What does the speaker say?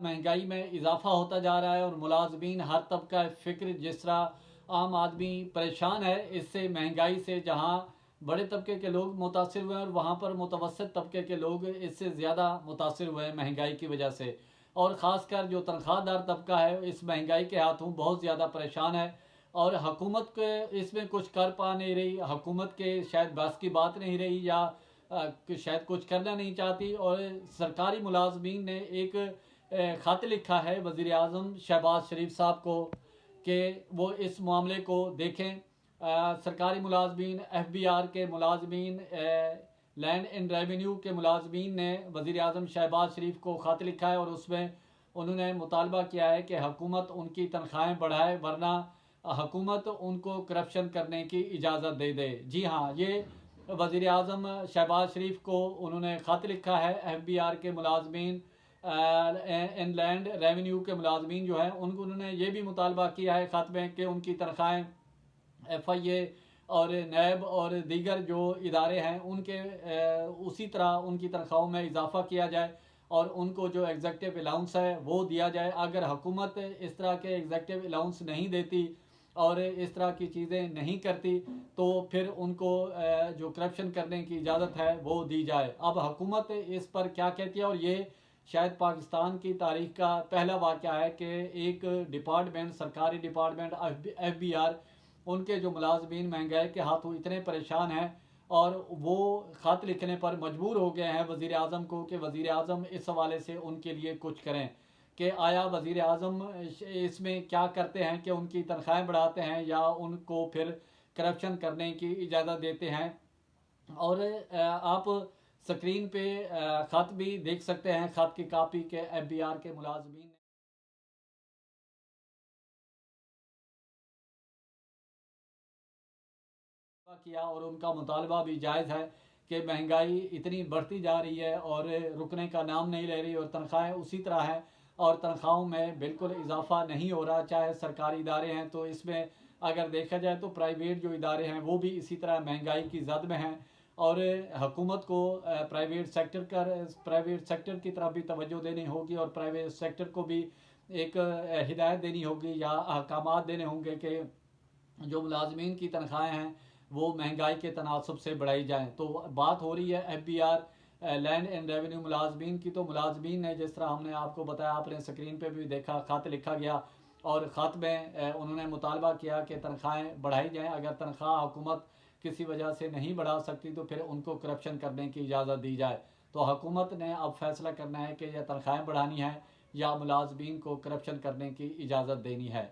महंगाई में इजाफा होता जा रहा है और मुलाजमीन हर तबका फ़िक्र, जिस तरह आम आदमी परेशान है इससे, महंगाई से, जहां बड़े तबके के लोग मुतासिर हुए हैं और वहां पर मुतवसत तबके के लोग इससे ज़्यादा मुतासिर हुए हैं महंगाई की वजह से। और ख़ासकर जो तनख्वाहदार तबका है इस महंगाई के हाथों बहुत ज़्यादा परेशान है। और हुकूमत के इसमें कुछ कर पा नहीं रही, हुकूमत के शायद बस की बात नहीं रही, या कि शायद कुछ करना नहीं चाहती। और सरकारी मुलाजमीन ने एक ख़त लिखा है वज़ीर आज़म शहबाज शरीफ साहब को कि वो इस मामले को देखें। सरकारी मुलाजमीन, FBR के मुलाजमीन, लैंड एंड रेवेन्यू के मुलाजमीन ने वज़ीर आज़म शहबाज शरीफ को ख़त लिखा है और उसमें उन्होंने मुतालबा किया है कि हुकूमत उनकी तनख्वाहें बढ़ाए, वरना हुकूमत उनको करप्शन करने की इजाज़त दे दे। जी हाँ, ये वज़ीर आज़म शहबाज शरीफ को उन्होंने ख़त लिखा है। FBR के मुलाजमीन, इन लैंड रेवेन्यू के मुलाजमीन जो हैं उनको उन्होंने ये भी मुतालबा किया है ख़त में कि उनकी तनख्वाहें FIA और नैब और दीगर जो इदारे हैं उनके उसी तरह उनकी तनख्वाहों में इजाफा किया जाए और उनको जो एग्जेक्टिव अलाउंस है वो दिया जाए। अगर हुकूमत इस तरह के एग्जेक्टिव अलाउंस नहीं देती और इस तरह की चीज़ें नहीं करती तो फिर उनको जो करप्शन करने की इजाज़त है वो दी जाए। अब हुकूमत इस पर क्या कहती है, और ये शायद पाकिस्तान की तारीख का पहला वाक़या है कि एक डिपार्टमेंट, सरकारी डिपार्टमेंट FBR, उनके जो मुलाजमीन महंगाई के हाथों इतने परेशान हैं और वो ख़त लिखने पर मजबूर हो गए हैं वज़ीर आज़म को कि वज़ीर आज़म इस हवाले से उनके लिए कुछ करें कि आया वज़ीर आज़म इसमें क्या करते हैं कि उनकी तनख्वाहें बढ़ाते हैं या उनको फिर करप्शन करने की इजाज़त देते हैं। और आप स्क्रीन पे ख़त भी देख सकते हैं, ख़त की कापी के FBR के मुलाजमीन ने किया और उनका मुतालबा भी जायज़ है कि महंगाई इतनी बढ़ती जा रही है और रुकने का नाम नहीं ले रही और तनख्वाहें उसी तरह हैं और तनख्वाहों में बिल्कुल इजाफा नहीं हो रहा। चाहे सरकारी इदारे हैं तो इसमें अगर देखा जाए तो प्राइवेट जो इदारे हैं वो भी इसी तरह महंगाई की जद में हैं। और हुकूमत को प्राइवेट सेक्टर की तरफ भी तवज्जो देनी होगी और प्राइवेट सेक्टर को भी एक हिदायत देनी होगी या अहकामात देने होंगे कि जो मुलाजमीन की तनख्वाहें हैं वो महंगाई के तनासब से बढ़ाई जाएँ। तो बात हो रही है FBR लैंड एंड रेवेन्यू मुलाजमीन की। तो मुलाजमीन ने, जिस तरह हमने आपको बताया, आपने स्क्रीन पे भी देखा, ख़त लिखा गया और ख़त में उन्होंने मुतालबा किया कि तनख्वाहें बढ़ाई जाएँ। अगर तनख्वाह हुकूमत किसी वजह से नहीं बढ़ा सकती तो फिर उनको करप्शन करने की इजाज़त दी जाए। तो हुकूमत ने अब फैसला करना है कि यह तनख्वाहें बढ़ानी है या मुलाजमीन को करप्शन करने की इजाज़त देनी है।